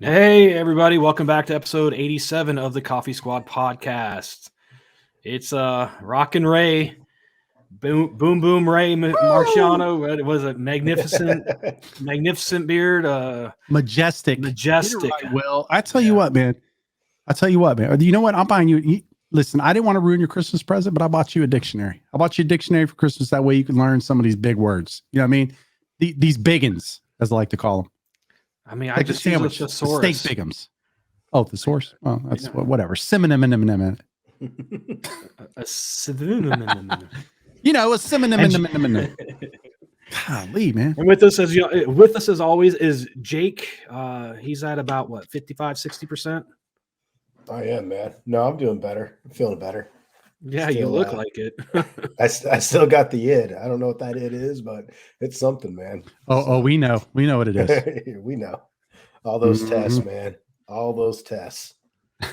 Hey, everybody. Welcome back to episode 87 of the Coffee Squad podcast. It's Rockin' Ray, Boom Ray Marciano. What was it? Magnificent beard. Majestic. Majestic. Right, Will, I tell you what, man. You know what? I'm buying you. Listen, I didn't want to ruin your Christmas present, but I bought you a dictionary. I bought you a dictionary for Christmas. That way you can learn some of these big words. You know what I mean? These biggins, as I like to call them. I mean, like I just the sandwich, the steak biggums. Oh, the source. Oh, that's whatever. Synonym. A synonym. A synonym. Golly, man. And with us as always is Jake. He's at about what, 55-60%? I am, man. No, I'm doing better. I'm feeling better. Yeah, you look like it. I still got the id. I don't know what that id is, but it's something, man. Oh, we know what it is. We know all those tests, man. All those tests.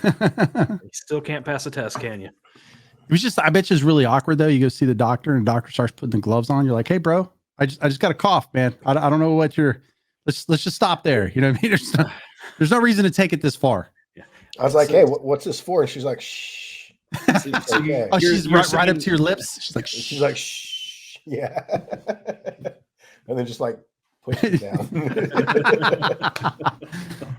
You still can't pass a test, can you? It was just, I bet you it's really awkward though. You go see the doctor and the doctor starts putting the gloves on. You're like, hey, bro, I just got a cough, man. I don't know what let's just stop there. You know what I mean? There's no reason to take it this far. Yeah. I was like, hey, what's this for? And she's like, shh. Okay. Oh, she's right up to your lips. She's like, shh. She's like, shh. Yeah. And then just like push it down.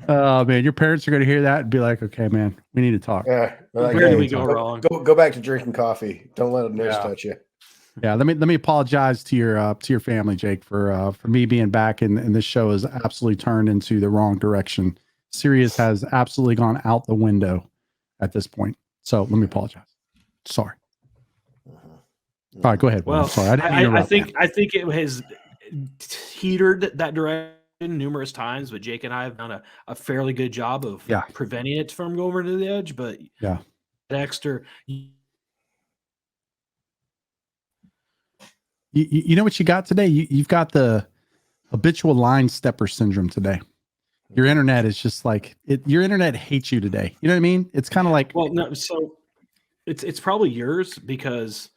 Oh man, your parents are gonna hear that and be like, okay, man, we need to talk. Yeah. Like, Where did we go wrong? Go back to drinking coffee. Don't let a nurse touch you. Yeah, let me apologize to your family, Jake, for me being back and this show has absolutely turned into the wrong direction. Sirius has absolutely gone out the window at this point. So let me apologize. Sorry. All right, go ahead. Well, sorry, I think it has teetered that direction numerous times, but Jake and I have done a fairly good job of preventing it from going over to the edge. But Dexter, you know what you got today? You've got the habitual line stepper syndrome today. Your internet is just like your internet hates you today. You know what I mean? It's kind of like, well, no, so it's probably yours because,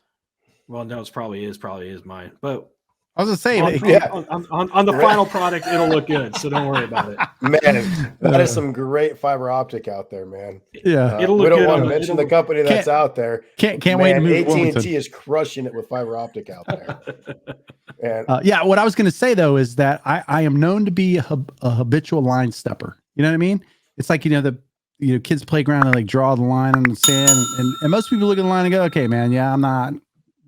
well, no, it probably is mine. But I was gonna say, on the final product, it'll look good. So don't worry about it. Man, that is some great fiber optic out there, man. Yeah, it'll look we don't good want to mention the company that's out there. Can't wait to move. AT&T is crushing it with fiber optic out there. And what I was going to say though is that I am known to be a habitual line stepper. You know what I mean? It's like the kids' playground, they like draw the line on the sand, and most people look at the line and go, okay, man,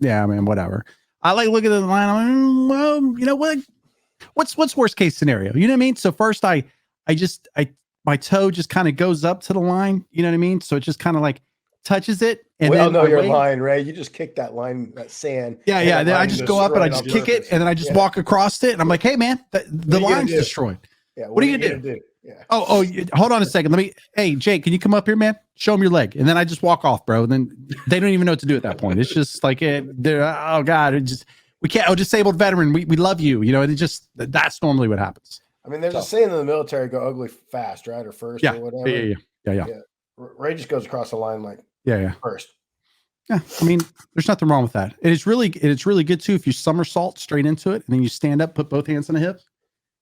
man, whatever. I like looking at the line. I'm like, well, you know what? What's worst case scenario? You know what I mean? So first, my toe just kind of goes up to the line. You know what I mean? So it just kind of like touches it. And we all know your line, Ray. You just kick that line, that sand. Yeah. Then I just go up and I just kick it, and then I just walk across it, and I'm like, hey, man, the line's destroyed. Yeah. What are you gonna do? Yeah. Oh, hold on a second. Hey, Jake, can you come up here, man? Show them your leg. And then I just walk off, bro. And then they don't even know what to do at that point. It's just like, oh God, we can't, disabled veteran. We love you. That's normally what happens. I mean, there's a saying in the military, go ugly fast, right? Or first or whatever. Yeah. Ray just goes across the line like first. Yeah. I mean, there's nothing wrong with that. And it's really good too. If you somersault straight into it and then you stand up, put both hands on the hips,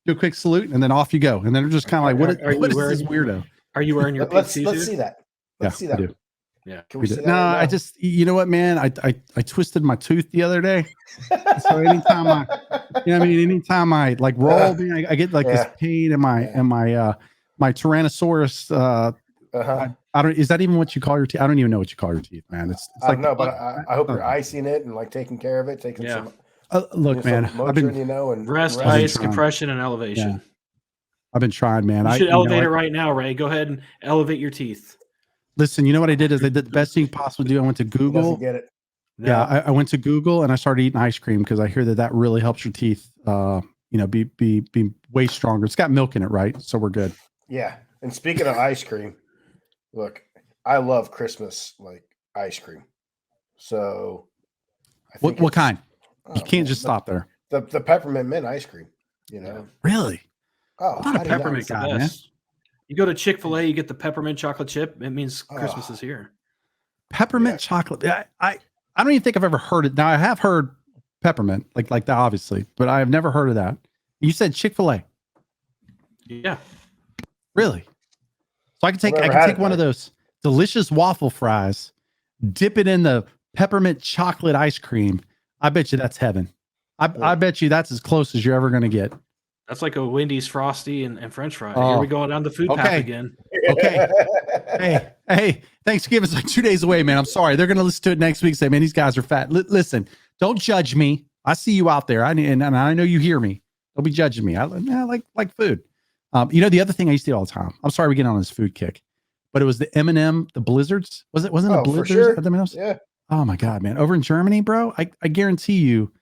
do a quick salute, and then off you go. And then they're just kind of like, what is this weirdo? Are you wearing your let's see that. Let's see that. I do. Yeah. Can we see that? No, I just, you know what, man? I twisted my tooth the other day. So anytime I like roll, man, I get like this pain in my Tyrannosaurus. I don't. Is that even what you call your teeth? I don't even know what you call your teeth, man. It's like no, but I hope you're icing it and like taking care of it, taking some. Look, man, I've been, and rest, ice, compression, and elevation. Yeah. I've been trying, man. You should elevate it right now, Ray. Go ahead and elevate your teeth. Listen, you know what I did is I did the best thing possible to do. I went to Google. Get it. No. Yeah, I went to Google and I started eating ice cream because I hear that really helps your teeth. Be way stronger. It's got milk in it, right? So we're good. Yeah. And speaking of ice cream, look, I love Christmas like ice cream. So, what kind? You can't just stop there. The peppermint mint ice cream, Really? Oh, I'm not a peppermint guy, man. You go to Chick-fil-A, you get the peppermint chocolate chip. It means Christmas is here. Peppermint chocolate. I don't even think I've ever heard it. Now I have heard peppermint like that, obviously, but I have never heard of that. You said Chick-fil-A. Yeah. Really? So I can take I've never had it, one of though. those delicious waffle fries, dip it in the peppermint chocolate ice cream. I bet you that's heaven. I bet you that's as close as you're ever going to get. That's like a Wendy's Frosty and French fry. Here we go down the food path okay. again. Okay. Hey, Thanksgiving's like 2 days away, man. I'm sorry. They're going to listen to it next week and say, man, these guys are fat. Listen, don't judge me. I see you out there. And I know you hear me. Don't be judging me. I like food. The other thing I used to eat all the time. I'm sorry we get on this food kick, but it was the M&M, the Blizzards. Wasn't the Blizzards? For sure. At the M&Ms? Yeah. Oh my God, man. Over in Germany, bro, I guarantee you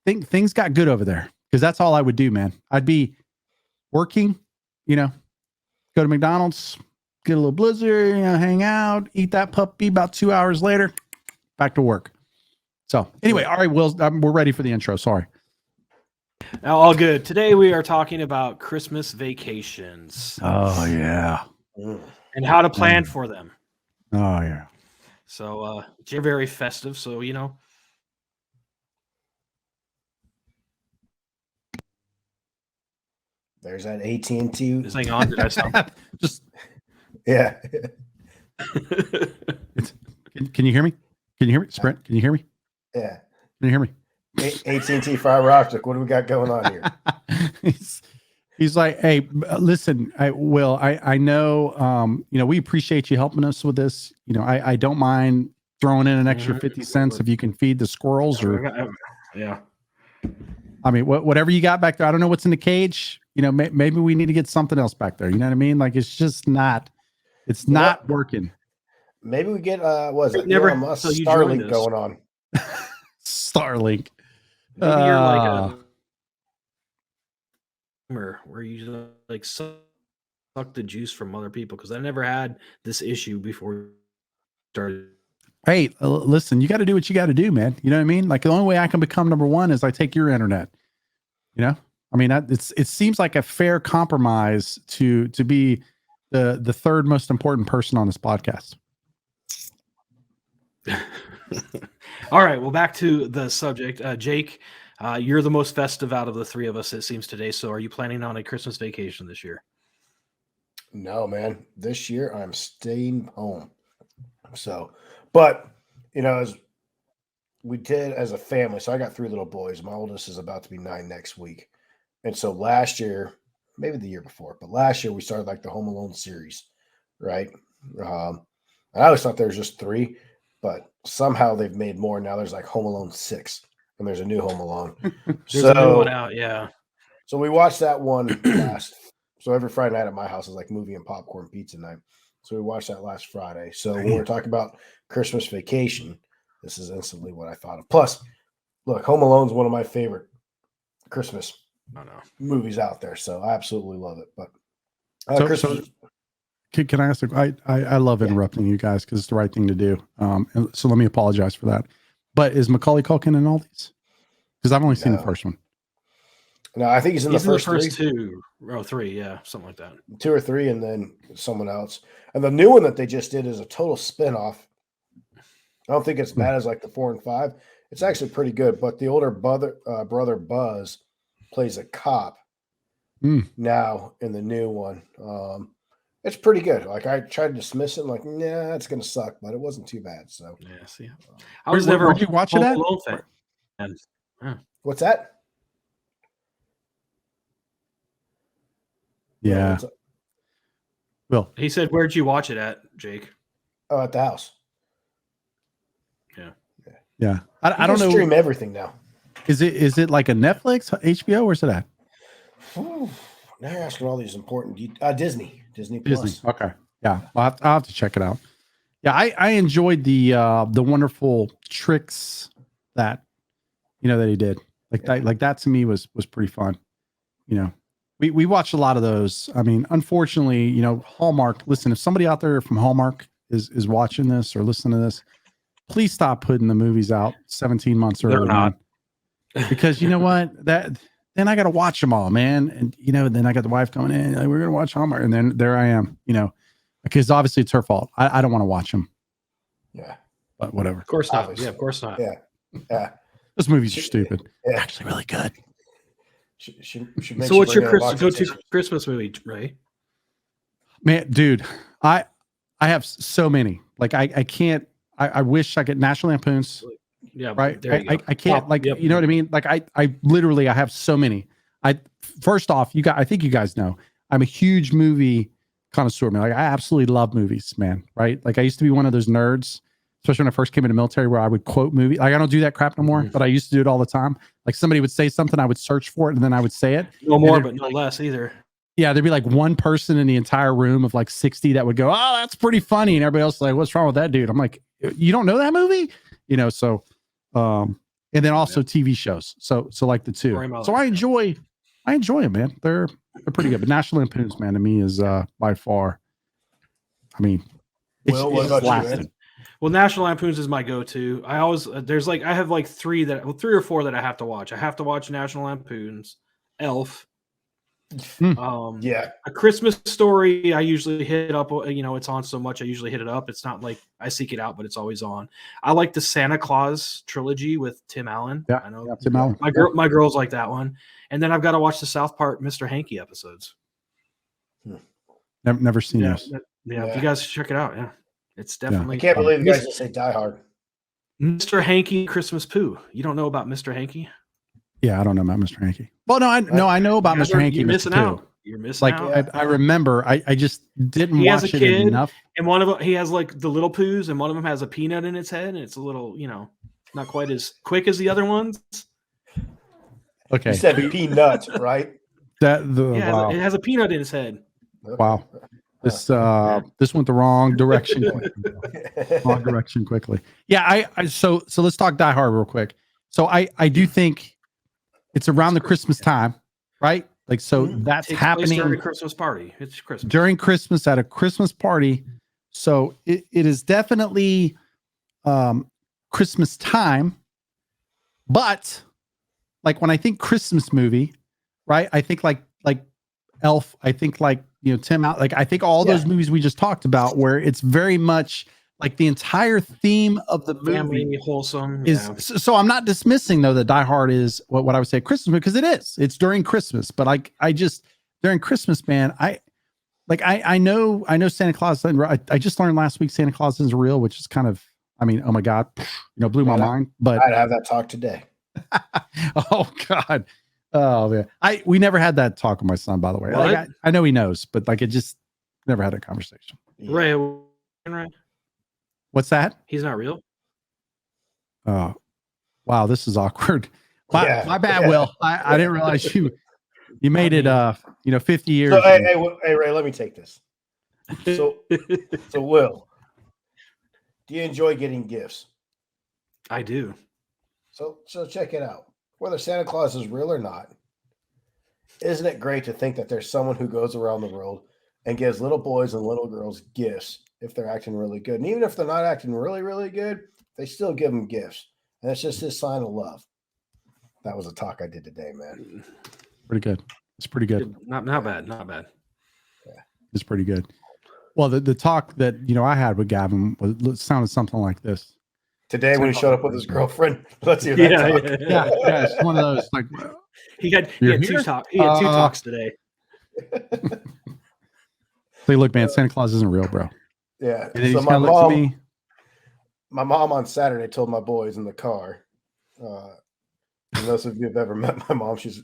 things got good over there because that's all I would do, man. I'd be working, go to McDonald's, get a little Blizzard, hang out, eat that puppy. About 2 hours later, back to work. So anyway, all right, Will, we're ready for the intro. Sorry. All good. Today we are talking about Christmas vacations. Oh yeah. And how to plan for them. Oh yeah. So you're very festive, so There's that AT&T. Just hang on. Did I stop? Just Yeah. Can you hear me? Can you hear me? Sprint, can you hear me? Yeah. Can you hear me? AT&T fiber optic. What do we got going on here? He's like, hey, listen, Will, I know, we appreciate you helping us with this. I don't mind throwing in an extra 50 cents if you can feed the squirrels or, yeah. I mean, whatever you got back there. I don't know what's in the cage. Maybe we need to get something else back there. You know what I mean? Like, it's just not, not working. Maybe we get, was it Never Starlink going on? Starlink. Maybe you're like a where you like suck the juice from other people, because I never had this issue before we started. Hey, listen, you got to do what you got to do, man. You know what I mean? Like, the only way I can become number one is I take your internet. I mean, it seems like a fair compromise to be the third most important person on this podcast. All right, well, back to the subject. Jake, you're the most festive out of the three of us, it seems, today. So are you planning on a Christmas vacation this year? No, man. This year I'm staying home. So, but, as we did as a family, so I got 3 little boys. My oldest is about to be 9 next week. And so last year, maybe the year before, but last year we started like the Home Alone series, right? I always thought there was just 3, but somehow they've made more. Now there's like Home Alone 6, and there's a new Home Alone. There's a new one out, yeah. So we watched that one last. So every Friday night at my house is like movie and popcorn pizza night. So we watched that last Friday. So when we're talking about Christmas vacation, this is instantly what I thought of. Plus, look, Home Alone's one of my favorite Christmas movies out there. So I absolutely love it. But Christmas. Can I ask? I love interrupting you guys because it's the right thing to do. So let me apologize for that. But is Macaulay Culkin in all these? Because I've only seen the first one. No, I think he's in the first 2 or 3, yeah, something like that. 2 or 3, and then someone else. And the new one that they just did is a total spinoff. I don't think it's bad as like the 4 and 5. It's actually pretty good. But the older brother Buzz plays a cop now in the new one. It's pretty good. Like, I tried to dismiss it. I'm like, nah, it's gonna suck, but it wasn't too bad. So yeah, see, I was never. Where'd you watch it at? What's that? Yeah. Well, he said, "Where'd you watch it at, Jake?" Oh, at the house. Yeah. I don't know. Stream everything now. Is it like a Netflix, HBO? Where's it at? Now you're asking all these important Disney Plus. Okay. Yeah. I'll have to check it out. Yeah. I enjoyed the wonderful tricks that, that he did. Like that to me was pretty fun. We watched a lot of those. I mean, unfortunately, Hallmark, listen, if somebody out there from Hallmark is watching this or listening to this, please stop putting the movies out 17 months early. They're not. Because you know what? Then I got to watch them all, man. And, then I got the wife coming in, like, we're going to watch Hallmark. And then there I am, because obviously it's her fault. I don't want to watch them. Yeah. But whatever. Of course not. Obviously. Yeah, of course not. Yeah. Those movies are stupid. Yeah. Actually really good. She So what's your go-to Christmas movie, Ray? Man, dude, I have so many. Like I can't. I wish I could National Lampoons. Yeah, Right. there you go. I can't like Yep. you know what I mean. Like I literally I have so many. I first off, I think you guys know I'm a huge movie connoisseur, man. Like I absolutely love movies, man. Right. Like I used to be one of those nerds, especially when I first came into the military, where I would quote movie. Like I don't do that crap no more, but I used to do it all the time. Like somebody would say something, I would search for it, and then I would say it. No more, but no less either. Yeah, there'd be like one person in the entire room of like 60 that would go, "Oh, that's pretty funny," and everybody else is like, "What's wrong with that dude?" I'm like, "You don't know that movie?" You know, so and then also TV shows. So like the two. So I enjoy them, man. They're pretty good. But National Lampoons, man, to me is by far. I mean, Will, what about you, man? Well, National Lampoons is my go-to. I always I have like three or four that I have to watch. I have to watch National Lampoons, Elf. Yeah, A Christmas Story. I usually hit up. It's on so much. I usually hit it up. It's not like I seek it out, but it's always on. I like the Santa Claus trilogy with Tim Allen. Yeah, I know Tim Allen. My girls like that one. And then I've got to watch the South Park Mr. Hanky episodes. Never seen this. Yeah, you guys check it out. Yeah, it's definitely. I can't believe you guys just say Die Hard. Mr. Hanky Christmas Poo. You don't know about Mr. Hanky? Yeah, I don't know about Mr. Hanky. Well, no, I know about Mr. Hanky. You're missing out. You're missing out. I remember. I just didn't watch it enough. And one of them, he has like the little poos, and one of them has a peanut in its head, and it's a little, not quite as quick as the other ones. Okay, you said peanuts, right? Wow. It has a peanut in its head. Wow. This went the wrong direction. Wrong direction quickly. Yeah, so let's talk Die Hard real quick. So I do think it's around the Christmas time, right? Like so that's happening during a Christmas party. It's Christmas. During Christmas at a Christmas party. So it is definitely Christmas time. But like when I think Christmas movie, right? I think like Elf, I think like Tim Out, like I think all those movies we just talked about where it's very much like the entire theme of the movie family wholesome is so I'm not dismissing though that Die Hard is what I would say Christmas movie because it's during Christmas, but like I just during Christmas, man, I know Santa Claus. I just learned last week Santa Claus isn't real, which is kind of, I mean, oh my God, blew my mind. But I'd have that talk today. Oh God. Oh man. We never had that talk with my son, by the way. Like, I know he knows, but like it just never had a conversation. Ray. What's that? He's not real. Oh, wow. This is awkward. My bad, Will. I didn't realize you made it 50 years. So, hey, Ray, let me take this. So Will, do you enjoy getting gifts? I do. So check it out. Whether Santa Claus is real or not, isn't it great to think that there's someone who goes around the world and gives little boys and little girls gifts if they're acting really good? And even if they're not acting really, really good, they still give them gifts. And it's just his sign of love. That was a talk I did today, man. Pretty good. It's pretty good. Not bad. Not bad. Yeah. It's pretty good. Well, the talk that, I had with Gavin sounded something like this. Today when he showed up with his girlfriend, let's hear that talk. Yeah, it's one of those like he had two talks today. So look, man, Santa Claus isn't real, bro. Yeah. And then so my mom on Saturday told my boys in the car. And those of you who've ever met my mom, she's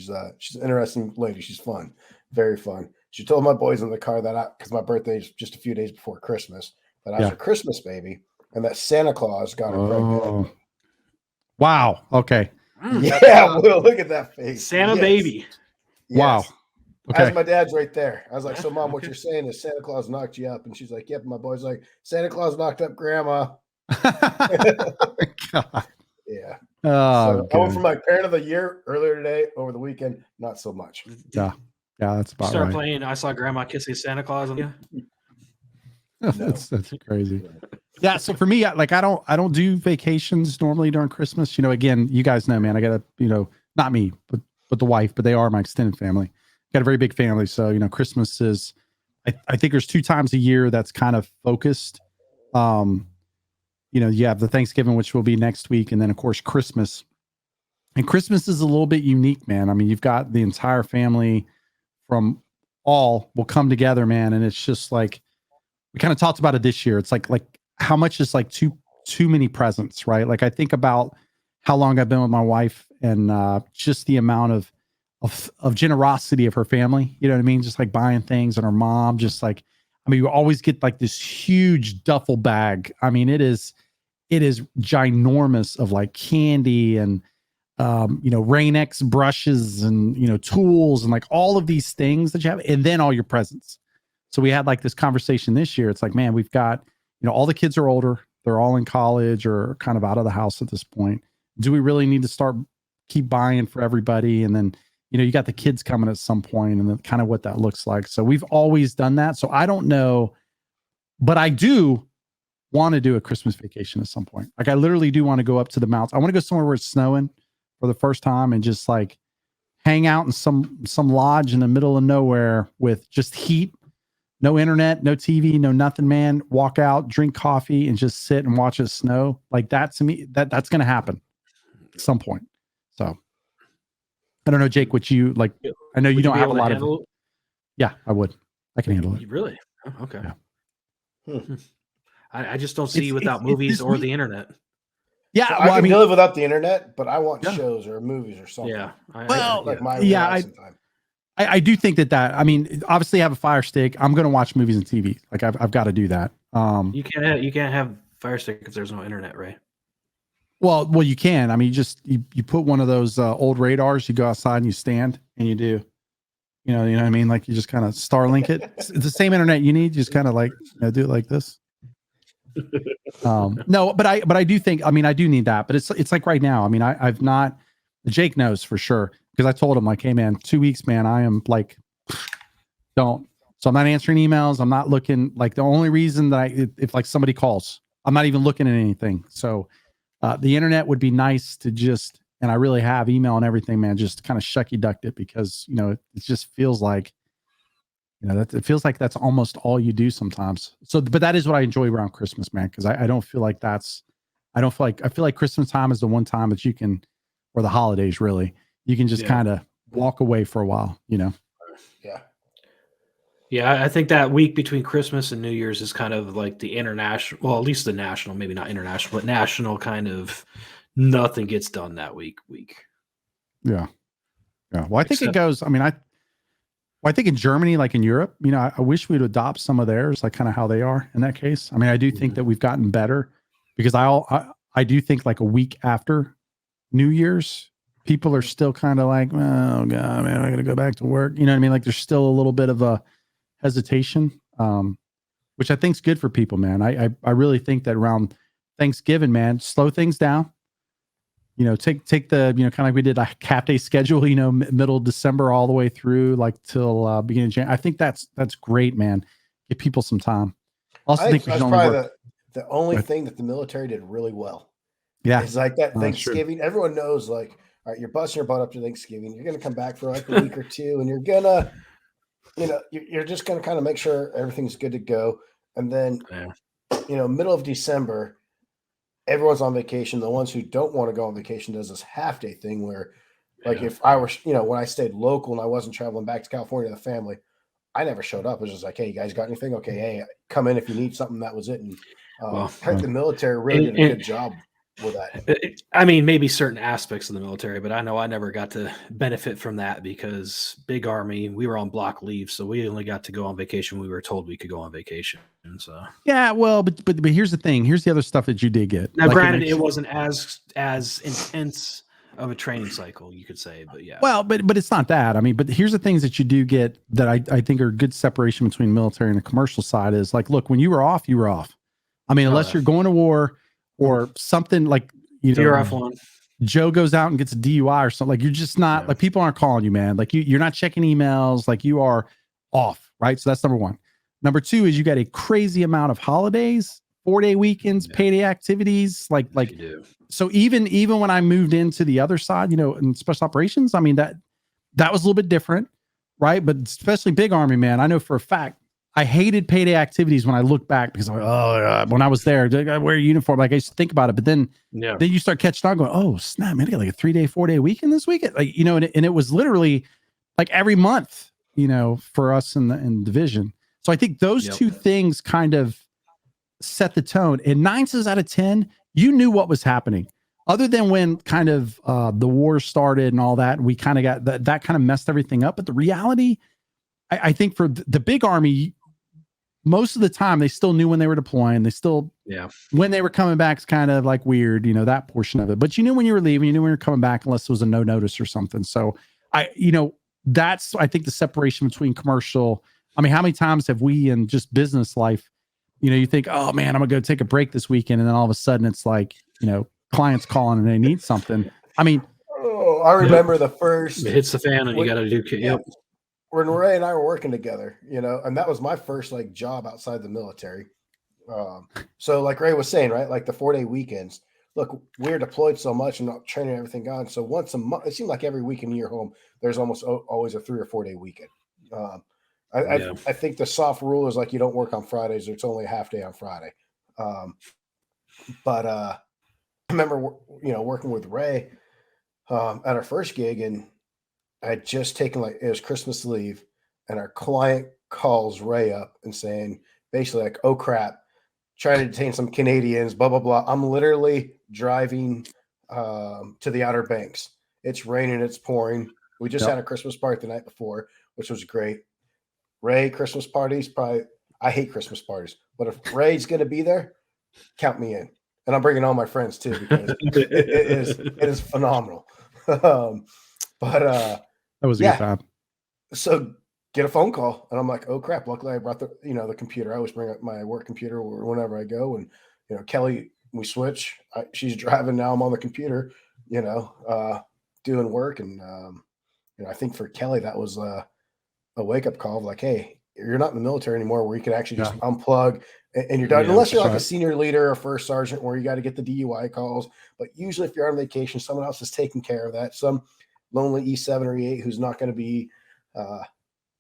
an interesting lady. She's fun, very fun. She told my boys in the car that because my birthday is just a few days before Christmas, that I was a Christmas baby. And that Santa Claus got her pregnant. Wow. Okay. Yeah, Will, look at that face. Santa baby. Yes. Wow. Okay. As my dad's right there. I was like, so Mom, what you're saying is Santa Claus knocked you up. And she's like, yep. My boy's like, Santa Claus knocked up Grandma. God. Yeah. Oh, I went for my parent of the year earlier today, over the weekend. Not so much. Yeah. Yeah, that's about Start right. playing I Saw Grandma Kissing Santa Claus on you. That's crazy. Yeah, so for me, like I don't do vacations normally during Christmas. Again, you guys know, man, I got not me, but the wife, but they are my extended family. Got a very big family, so Christmas is. I think there's 2 times a year that's kind of focused. You have the Thanksgiving, which will be next week, and then of course Christmas. And Christmas is a little bit unique, man. I mean, you've got the entire family from all will come together, man. And it's just like, we kind of talked about it this year. It's like how much is like too many presents, right? Like I think about how long I've been with my wife and just the amount of generosity of her family. You know what I mean? Just like buying things, and her mom, just like, I mean, you always get like this huge duffel bag. I mean, it is ginormous of like candy and Rain-X brushes and tools and like all of these things that you have, and then all your presents. So we had like this conversation this year. It's like, man, we've got, all the kids are older. They're all in college or kind of out of the house at this point. Do we really need to keep buying for everybody? And then, you got the kids coming at some point, and then kind of what that looks like. So we've always done that. So I don't know, but I do want to do a Christmas vacation at some point. Like I literally do want to go up to the mountains. I want to go somewhere where it's snowing for the first time and just like hang out in some lodge in the middle of nowhere with just heat, no internet, no TV, no nothing, man. Walk out, drink coffee, and just sit and watch it snow. Like that, to me, that's going to happen at some point. So I don't know, Jake, what you like. I know you don't have a lot of. Yeah, I would. I can handle it. Really? Oh, okay. Yeah. I just don't see without movies or the internet. Yeah, so I can live without the internet, but I want shows or movies or something. Yeah. I do think that I mean, obviously, I have a Fire Stick. I'm going to watch movies and TV. Like I've got to do that. You can't have Fire Stick if there's no internet, Ray. Well, you can. I mean, you put one of those old radars. You go outside and you stand and you do. You know what I mean? Like you just kind of Starlink it. It's the same internet you need. You just kind of like do it like this. No, but I do think. I mean, I do need that. But it's like right now. I mean, I've not. Jake knows for sure because I told him like, hey man, 2 weeks, man. I am like, don't. So I'm not answering emails. I'm not looking. Like the only reason that if like somebody calls, I'm not even looking at anything. So. The internet would be nice to just, and I really have email and everything, man, just kind of shucky ducked it because, it just feels like, it feels like that's almost all you do sometimes. So, but that is what I enjoy around Christmas, man. Cause I don't feel like I feel like Christmas time is the one time that you can, or the holidays really, you can just kind of walk away for a while, Yeah. Yeah, I think that week between Christmas and New Year's is kind of like the international, well, at least the national, maybe not international, but national kind of nothing gets done that week. Yeah. Yeah. Well, I think it goes, I mean, I think in Germany, like in Europe, I wish we'd adopt some of theirs, like kind of how they are in that case. I mean, I do think that we've gotten better because I do think like a week after New Year's, people are still kind of like, oh God, man, I got to go back to work. You know what I mean? Like there's still a little bit of a hesitation, which I think is good for people, man. I really think that around Thanksgiving, man, slow things down. Take the kind of like we did a half day schedule, middle of December all the way through like till beginning of January. I think that's great, man. Give people some time. Also, I think that's probably the only thing that the military did really well. Yeah, it's like that Thanksgiving. Everyone knows, like, all right, you're busting your butt up to Thanksgiving. You're going to come back for like a week or two, and you're gonna. You're just going to kind of make sure everything's good to go. And then, middle of December, everyone's on vacation. The ones who don't want to go on vacation does this half day thing where, like, if I were, when I stayed local and I wasn't traveling back to California to the family, I never showed up. It was just like, hey, you guys got anything? Okay, hey, come in if you need something. That was it. And I think the military really did a good job with that. I mean, maybe certain aspects of the military, but I know I never got to benefit from that because big Army, we were on block leave, so we only got to go on vacation. We were told we could go on vacation, and so yeah. Well, but here's the thing. Here's the other stuff that you did get. Now, granted, it wasn't as intense of a training cycle, you could say, but yeah. Well, but it's not that. I mean, but here's the things that you do get that I think are good separation between military and the commercial side is like, look, when you were off, you were off. I mean, unless you're going to war. Or something like, Joe goes out and gets a DUI or something. Like you're just not like people aren't calling you, man. Like you're not checking emails. Like you are off, right? So that's number one. Number two is you got a crazy amount of holidays, 4-day weekends, payday activities. Like so even when I moved into the other side, in special operations, I mean that was a little bit different, right? But especially big Army, man. I know for a fact. I hated payday activities when I look back because I'm like, oh God, when I was there, did I wear a uniform? Like I used to think about it, but then you start catching on going, oh snap, man, I got like a 3-day, 4-day weekend this weekend. Like, and it was literally like every month for us in the division. So I think those two things kind of set the tone. And 9 says out of 10, you knew what was happening. Other than when kind of the war started and all that, we kind of got that kind of messed everything up. But the reality, I think for the big army, most of the time they still knew when they were deploying. They still, when they were coming back, it's kind of like weird, that portion of it. But you knew when you were leaving, you knew when you were coming back, unless it was a no notice or something. So that's, I think, the separation between commercial. I mean, how many times have we in just business life, you think, oh man, I'm gonna go take a break this weekend, and then all of a sudden it's like, clients calling and they need something. I mean, I remember the first it hits the fan and you got to do. When Ray and I were working together, and that was my first job outside the military. So like Ray was saying, right, like the 4-day weekends. Look, we're deployed so much and not training everything on. So once a month, it seemed like every weekend in your home, there's almost always a 3 or 4 day weekend. I think the soft rule is like you don't work on Fridays, or it's only a half day on Friday. But I remember, working with Ray at our first gig, and I had just taken it was Christmas leave, and our client calls Ray up and saying basically like, oh crap, trying to detain some Canadians, blah, blah, blah. I'm literally driving to the Outer Banks. It's raining, it's pouring. We just had a Christmas party the night before, which was great. Ray, Christmas parties, I hate Christmas parties, but if Ray's going to be there, count me in. And I'm bringing all my friends too, because it is phenomenal. But that was a good time. So get a phone call, and I'm like, oh crap, luckily I brought the computer. I always bring up my work computer whenever I go, and Kelly, we switch. She's driving now, I'm on the computer, doing work. And I think for Kelly that was a wake-up call of like, hey, you're not in the military anymore, where you can actually just unplug and you're done. Unless you're like a senior leader or first sergeant, where you got to get the DUI calls. But usually if you're on vacation, someone else is taking care of that. Some lonely E7 or E8 who's not going to be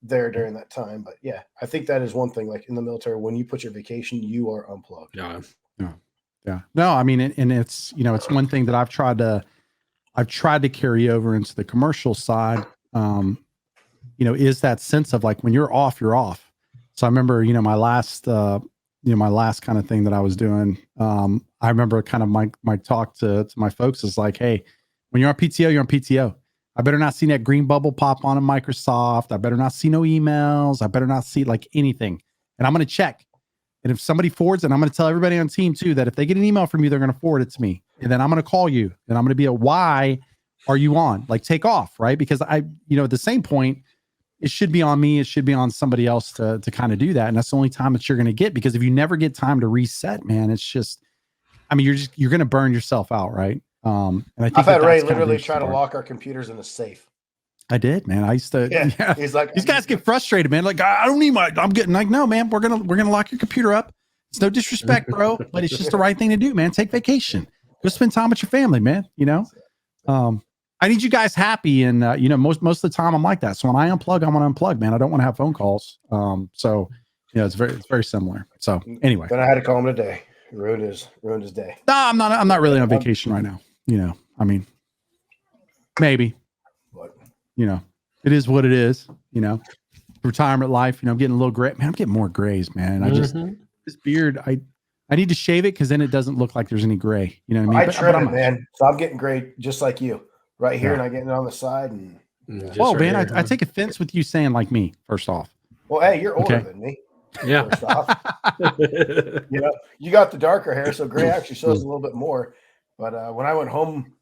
there during that time. But yeah, I think that is one thing, like in the military, when you put your vacation, you are unplugged. Yeah. No, I mean, and it's, it's one thing that I've tried to carry over into the commercial side. Is that sense of like, when you're off, you're off. So I remember, my last kind of thing that I was doing. I remember kind of my talk to my folks is like, hey, when you're on PTO, you're on PTO. I better not see that green bubble pop on in Microsoft. I better not see no emails. I better not see like anything. And I'm going to check. And if somebody forwards it, I'm going to tell everybody on team too, that if they get an email from you, they're going to forward it to me. And then I'm going to call you, and I'm going to be why are you on? Like, take off, right? Because at the same point, it should be on me. It should be on somebody else to kind of do that. And that's the only time that you're going to get, because if you never get time to reset, man, it's just, I mean, you're going to burn yourself out. Right. And I think I've had Ray literally try to lock our computers in a safe. I did, man. I used to, He's like, these guys get frustrated, man. Like, I don't need I'm getting like, no, man, we're going to lock your computer up. It's no disrespect, bro, but it's just the right thing to do, man. Take vacation, go spend time with your family, man. I need you guys happy. And, most of the time I'm like that. So when I unplug, I want to unplug, man. I don't want to have phone calls. It's very similar. So anyway, then I had to call him today. Ruined his day. No, I'm not really on vacation right now. I mean, maybe, but it is what it is, retirement life, I'm getting a little gray, man. I'm getting more grays, man. I just, this beard, I need to shave it, 'cause then it doesn't look like there's any gray. You know what I mean? I trim it, man. So I'm getting gray just like you right here. And I getting it on the side. And well, man, I take offense with you saying like me, first off. Well, hey, you're older than me. Yeah. First off. You got the darker hair, so gray actually shows a little bit more. But when I went home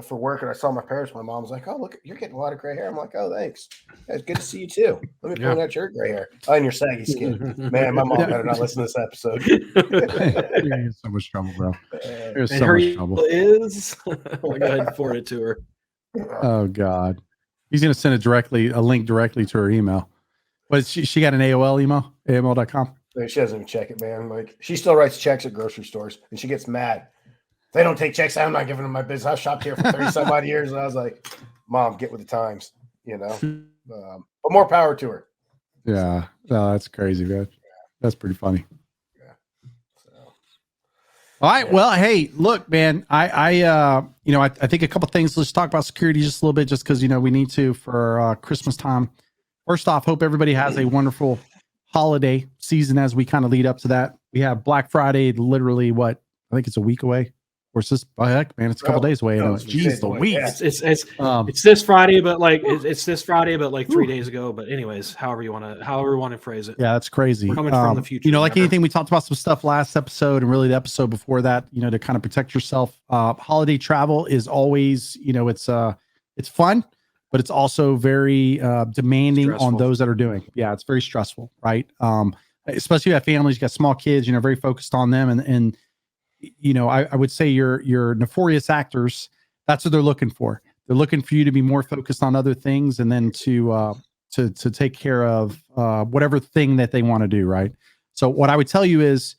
for work and I saw my parents, my mom was like, "Oh, look, you're getting a lot of gray hair." I'm like, "Oh, thanks. Yeah, it's good to see you too. Let me point out your gray hair and your saggy skin." Man, my mom better not listen to this episode. You're in so much trouble, bro. You're so much trouble. Is go ahead and forward it to her. Oh God, he's gonna send a link directly to her email. But she got an AOL email, AOL.com. She doesn't even check it, man. Like, she still writes checks at grocery stores, and she gets mad. They don't take checks. I'm not giving them my business. I shopped here for 30 some odd years. And I was like, Mom, get with the times, but more power to her. Yeah. No, that's crazy, man. That's pretty funny. Yeah. So, all right. Yeah. Well, hey, look, man, I think a couple things. Let's talk about security just a little bit, just because, we need to for Christmas time. First off, hope everybody has a wonderful holiday season as we kind of lead up to that. We have Black Friday, literally I think it's a week away. Or it's just, oh heck, man, it's a couple days away. no, No, it's Jeez away. Louise. Yeah. It's this Friday, but it's this Friday, but like 3 days ago. But anyways, however you want to phrase it. Yeah, that's crazy. We're coming from the future. Like anything, we talked about some stuff last episode and really the episode before that, to kind of protect yourself. Holiday travel is always, it's fun, but it's also very demanding Stressful. on those that are doing. Yeah, it's very stressful, right? Especially if you have families, you got small kids, very focused on them. And I would say your nefarious actors, that's what they're looking for. They're looking for you to be more focused on other things and then to take care of whatever thing that they want to do, right? So what I would tell you is,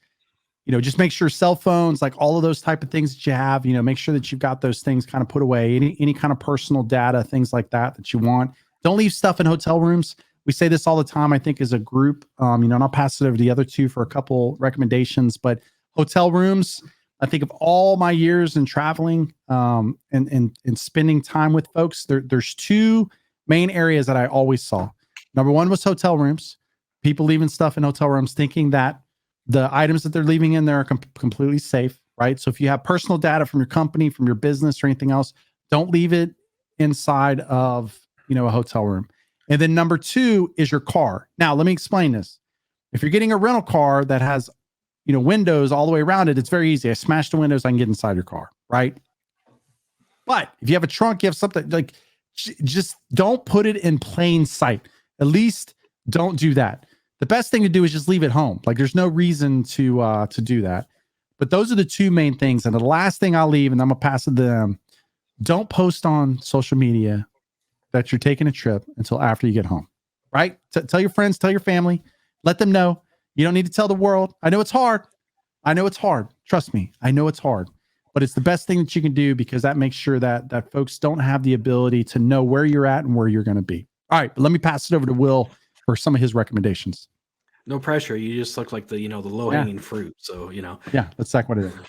just make sure cell phones, like all of those type of things that you have, make sure that you've got those things kind of put away, any kind of personal data, things like that you want. Don't leave stuff in hotel rooms. We say this all the time, I think, as a group, and I'll pass it over to the other two for a couple recommendations, but hotel rooms, I think of all my years in traveling and spending time with folks, there's two main areas that I always saw. Number one was hotel rooms. People leaving stuff in hotel rooms thinking that the items that they're leaving in there are completely safe, right? So if you have personal data from your company, from your business or anything else, don't leave it inside of, a hotel room. And then number two is your car. Now, let me explain this. If you're getting a rental car that has windows all the way around it, it's very easy. I smash the windows, I can get inside your car, right? But if you have a trunk, you have something like, just don't put it in plain sight. At least don't do that. The best thing to do is just leave it home. Like there's no reason to do that. But those are the two main things. And the last thing I'll leave, and I'm gonna pass it to them. Don't post on social media that you're taking a trip until after you get home, right? Tell your friends, tell your family, let them know. You don't need to tell the world. I know it's hard. Trust me. I know it's hard, but it's the best thing that you can do because that makes sure that folks don't have the ability to know where you're at and where you're going to be. All right, but let me pass it over to Will for some of his recommendations. No pressure. You just look like the low hanging fruit. So Yeah, that's exactly what it is.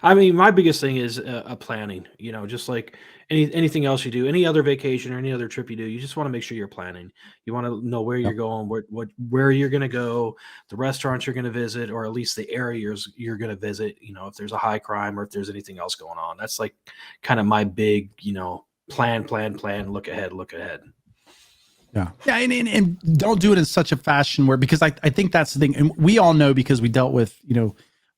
I mean, my biggest thing is planning. Just like anything else you do, any other vacation or any other trip you do, you just want to make sure you're planning. You want to know where you're going, where you're going to go, the restaurants you're going to visit, or at least the areas you're going to visit. If there's a high crime or if there's anything else going on. That's like kind of my big, plan. Look ahead. Yeah. And don't do it in such a fashion where, because I think that's the thing. And we all know, because we dealt with,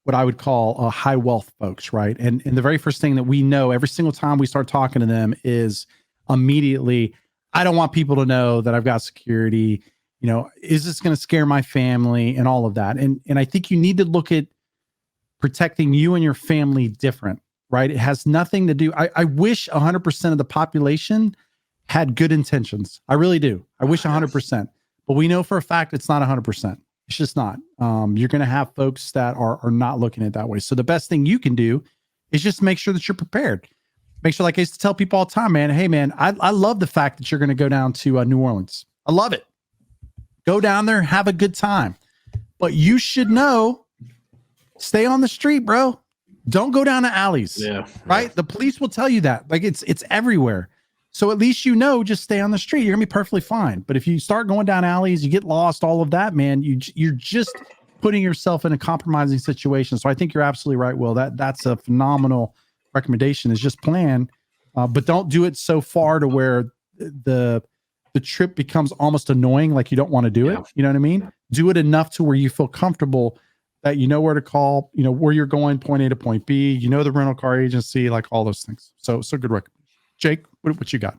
what I would call high wealth folks, right? And the very first thing that we know every single time we start talking to them is immediately, I don't want people to know that I've got security. Is this going to scare my family and all of that? And I think you need to look at protecting you and your family different, right? It has nothing to do. I wish 100% of the population had good intentions. I really do. I wish 100%, but we know for a fact it's not 100%. It's just not. You're going to have folks that are not looking at it that way. So the best thing you can do is just make sure that you're prepared. Make sure, like I used to tell people all the time, man, hey, man, I love the fact that you're going to go down to New Orleans. I love it. Go down there, have a good time. But you should know, stay on the street, bro. Don't go down to alleys. Yeah. Right? The police will tell you that. Like it's everywhere. So at least just stay on the street. You're gonna be perfectly fine. But if you start going down alleys, you get lost, all of that, man, you're just putting yourself in a compromising situation. So I think you're absolutely right, Will. That's a phenomenal recommendation, is just plan, but don't do it so far to where the trip becomes almost annoying, like you don't want to do it. You know what I mean? Do it enough to where you feel comfortable that you know where to call, where you're going, point A to point B, the rental car agency, like all those things. So good recommendation. Jake, what you got?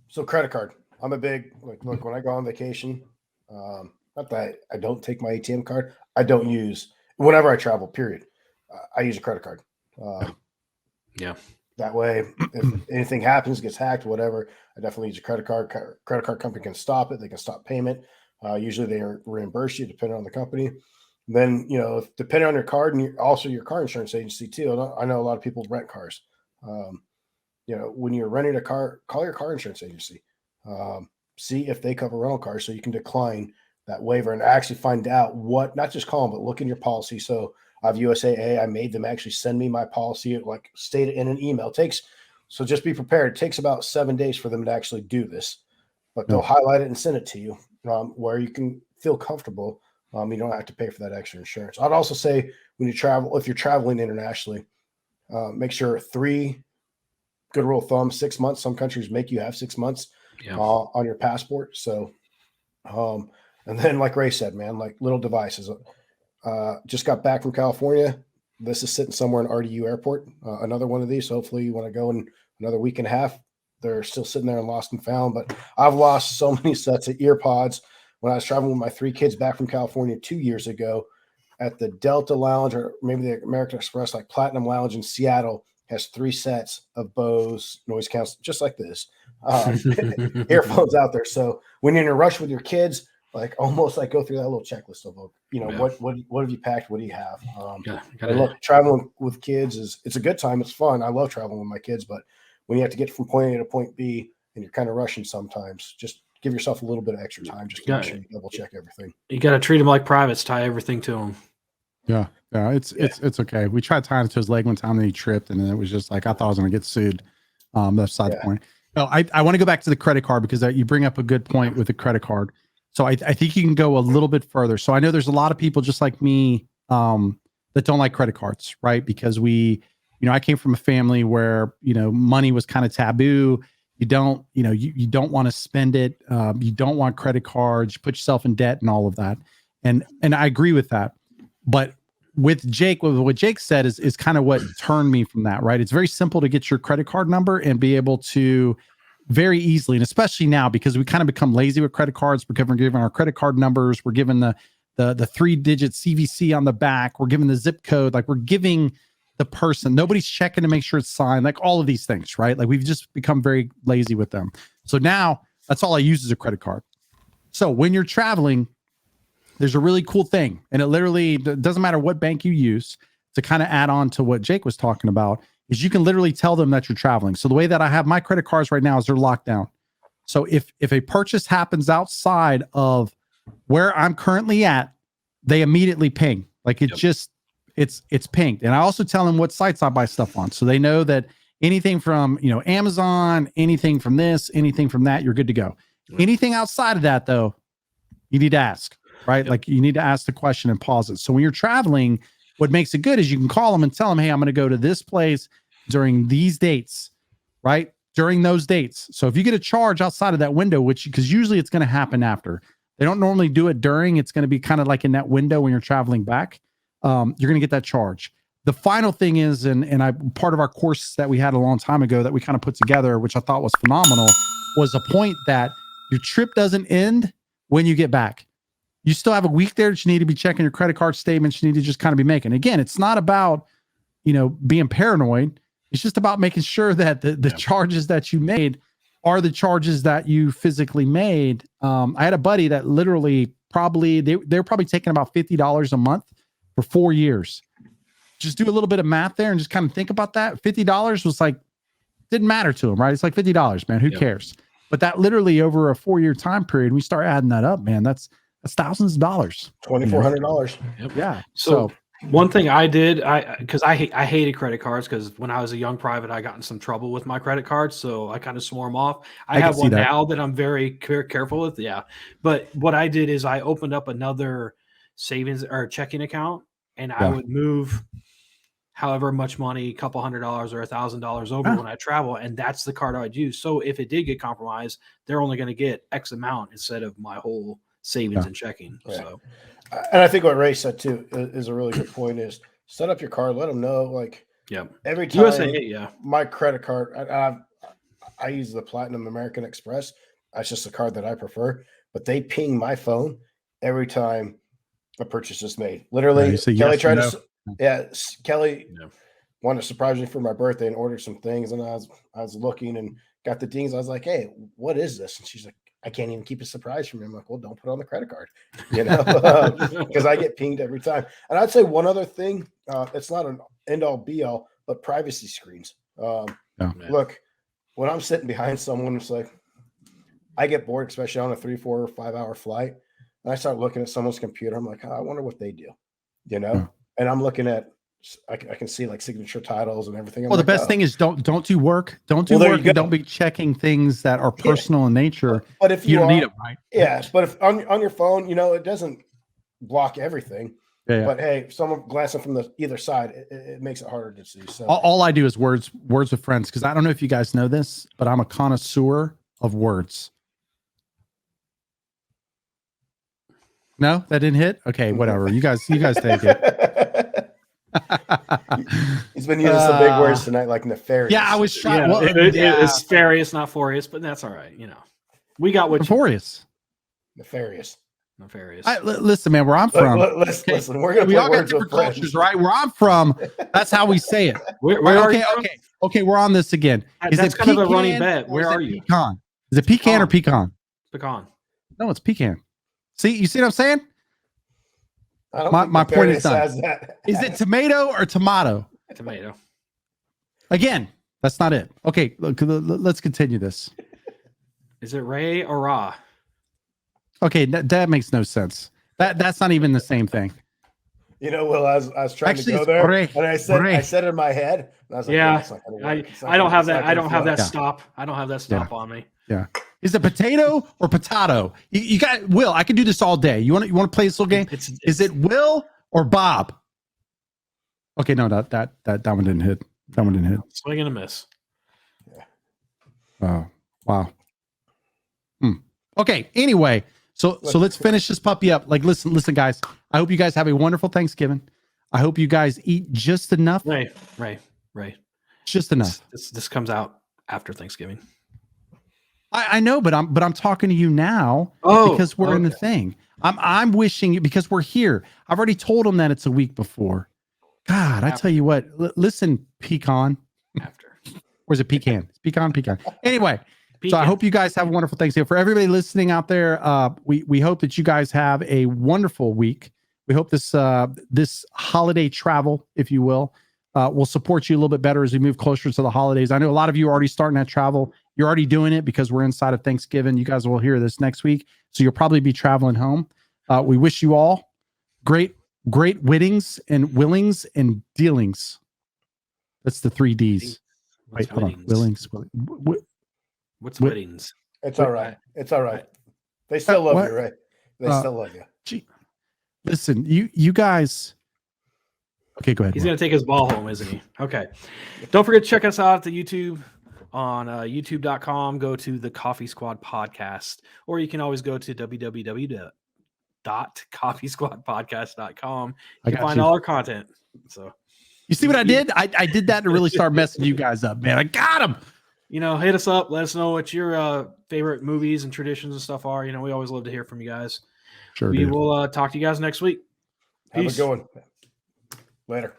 So credit card. I'm a big, look, when I go on vacation, not that I don't take my ATM card. I don't use, whenever I travel, period. I use a credit card. Yeah. That way, if anything happens, gets hacked, whatever, I definitely use a credit card. Credit card company can stop it. They can stop payment. Usually they reimburse you depending on the company. Then, depending on your card and also your car insurance agency too. I know a lot of people rent cars. When you're renting a car, call your car insurance agency. See if they cover rental cars so you can decline that waiver and actually find out not just call them, but look in your policy. So I have USAA. I made them actually send me my policy, like stated in an email. It takes So just be prepared. It takes about 7 days for them to actually do this, but they'll Yeah. highlight it and send it to you where you can feel comfortable. You don't have to pay for that extra insurance. I'd also say when you travel, if you're traveling internationally, make sure 3 good rule of thumb, 6 months. Some countries make you have 6 months on your passport. So, and then like Ray said, man, like little devices. Just got back from California. This is sitting somewhere in RDU airport. Another one of these. So hopefully you want to go in another week and a half. They're still sitting there and lost and found, but I've lost so many sets of ear pods when I was traveling with my 3 kids back from California 2 years ago at the Delta Lounge, or maybe the American Express, like Platinum Lounge in Seattle, has 3 sets of Bose noise canceling, just like this, earphones out there. So when you're in a rush with your kids, like almost like go through that little checklist of, what have you packed? What do you have? And look, traveling with kids it's a good time. It's fun. I love traveling with my kids, but when you have to get from point A to point B and you're kind of rushing sometimes, just give yourself a little bit of extra time just to make sure you double check everything. You got to treat them like privates, tie everything to them. Yeah. It's okay. We tried tying it to his leg one time and he tripped, and then it was just like, I thought I was going to get sued. That's beside the point. No, I want to go back to the credit card because you bring up a good point with the credit card. So I think you can go a little bit further. So I know there's a lot of people just like me that don't like credit cards, right? Because I came from a family where, money was kind of taboo. You don't want to spend it. You don't want credit cards, you put yourself in debt and all of that. And I agree with that. But with Jake, what Jake said is kind of what turned me from that, right? It's very simple to get your credit card number and be able to very easily, and especially now because we kind of become lazy with credit cards because we're giving our credit card numbers, we're giving the 3-digit CVC on the back, we're giving the zip code, like we're giving the person, nobody's checking to make sure it's signed, like all of these things, right? Like we've just become very lazy with them. So now that's all I use is a credit card. So when you're traveling, there's a really cool thing, and it literally doesn't matter what bank you use, to kind of add on to what Jake was talking about, is you can literally tell them that you're traveling. So the way that I have my credit cards right now is they're locked down. So if a purchase happens outside of where I'm currently at, they immediately ping. Like it's pinged. And I also tell them what sites I buy stuff on. So they know that anything from, Amazon, anything from this, anything from that, you're good to go. Anything outside of that though, you need to ask, right? Like you need to ask the question and pause it. So when you're traveling, what makes it good is you can call them and tell them, hey, I'm going to go to this place during these dates, right? During those dates. So if you get a charge outside of that window, because usually it's going to happen after. They don't normally do it during. It's going to be kind of like in that window when you're traveling back. You're going to get that charge. The final thing is, and part of our course that we had a long time ago that we kind of put together, which I thought was phenomenal, was a point that your trip doesn't end when you get back. You still have a week there that you need to be checking your credit card statements. You need to just kind of be making. Again, it's not about, being paranoid. It's just about making sure that the charges that you made are the charges that you physically made. I had a buddy that literally they're probably taking about $50 a month for 4 years. Just do a little bit of math there and just kind of think about that. $50 was like, didn't matter to him, right? It's like $50, man. Who cares? But that literally over a 4-year time period, we start adding that up, man. That's thousands of dollars. $2,400. Yep. Yeah. So one thing I did, because I hated credit cards, because when I was a young private, I got in some trouble with my credit cards, so I kind of swore them off. I have one now that I'm very careful with. Yeah, but what I did is I opened up another savings or checking account, and I would move however much money, a couple $100 or $1,000 over when I travel, and that's the card I'd use. So if it did get compromised, they're only going to get X amount instead of my whole savings and checking. Yeah. So, and I think what Ray said too is a really good point. Is set up your card, let them know. Like, every time my credit card, I use the Platinum American Express. That's just the card that I prefer. But they ping my phone every time a purchase is made. Literally, Kelly tried to. Kelly wanted to surprise me for my birthday and ordered some things, and I was looking and got the dings. I was like, "Hey, what is this?" And she's like, "I can't even keep a surprise from you." I'm like, "Well, don't put it on the credit card," because I get pinged every time. And I'd say one other thing, it's not an end all be all, but privacy screens. Look, when I'm sitting behind someone, it's like I get bored, especially on a 3, 4, or 5 hour flight, and I start looking at someone's computer. I'm like, I wonder what they do, And I'm looking at I can see like signature titles and everything. I'm Well, the like, best oh. thing is don't do work. Don't do Well, there work you go. and don't be checking things that are personal in nature. But if You don't are, need them, right? yeah. But if on your phone, it doesn't block everything. Yeah. But hey, if someone glancing from the either side, it makes it harder to see. So All I do is words with friends, because I don't know if you guys know this, but I'm a connoisseur of words. No, that didn't hit. Okay, whatever. You guys take it. He's been using some big words tonight, like nefarious. Yeah, I was trying. Yeah, Well, it's farious, not furious, but that's all right. We got what nefarious. Nefarious. Nefarious. Listen, man, where I'm from. Listen, we're gonna We play all got words with different friends. cultures, right? Where I'm from, that's how we say it. Where Right, are okay, you from? okay. We're on this again. That's kind of a running bet. or Where is it are you? Pecan. Is it pecan or pecan? Pecan. No, it's pecan. You see what I'm saying? I don't think My point is nefarious done. has that. Is it tomato or tomato? Tomato. Again, that's not it. Okay, let's continue this. Is it Ray or Ra? Okay, that makes no sense. That's not even the same thing. Will, I was trying Actually, to go it's there, Bray. and I said Bray. it in my head. And I was like, Yeah, that's not gonna work. It's not I don't gonna- have it's not that. I gonna don't have fly. that stop. I don't have that stop on me. Yeah. Is it potato or potato? You got Will. I can do this all day. You want to play this little game? Is it Will or Bob? Okay, no, that one didn't hit. That one didn't hit. Swing and a miss. Oh, wow. Okay. Anyway, so let's finish this puppy up. Like, listen, guys. I hope you guys have a wonderful Thanksgiving. I hope you guys eat just enough. Ray. Just enough. This comes out after Thanksgiving. I know, but I'm talking to you now because we're in the thing. I'm wishing you, because we're here. I've already told them that it's a week before. God, I tell you what. Listen, Pecan. After. Or is it pecan? It's pecan. Anyway, so I hope you guys have a wonderful Thanksgiving. For everybody listening out there, we hope that you guys have a wonderful week. We hope this holiday travel, if you will support you a little bit better as we move closer to the holidays. I know a lot of you are already starting that travel. You're already doing it because we're inside of Thanksgiving. You guys will hear this next week, so you'll probably be traveling home. We wish you all great wittings and willings and dealings. That's the 3 Ds. Wait, hold on. Willings. What's wittings? It's all right. It's all right. They still love you, right? They still love you. Gee, listen, you guys. Okay, go ahead. He's going to take his ball home, isn't he? Okay. Don't forget to check us out at the YouTube on youtube.com. Go to the Coffee Squad Podcast, or you can always go to www.coffeesquadpodcast.com. You can find all our content. So you see what I did? I did that to really start messing you guys up, man. I got him. Hit us up. Let us know what your favorite movies and traditions and stuff are. We always love to hear from you guys. Sure. We will talk to you guys next week. Have Peace. a good one. Later.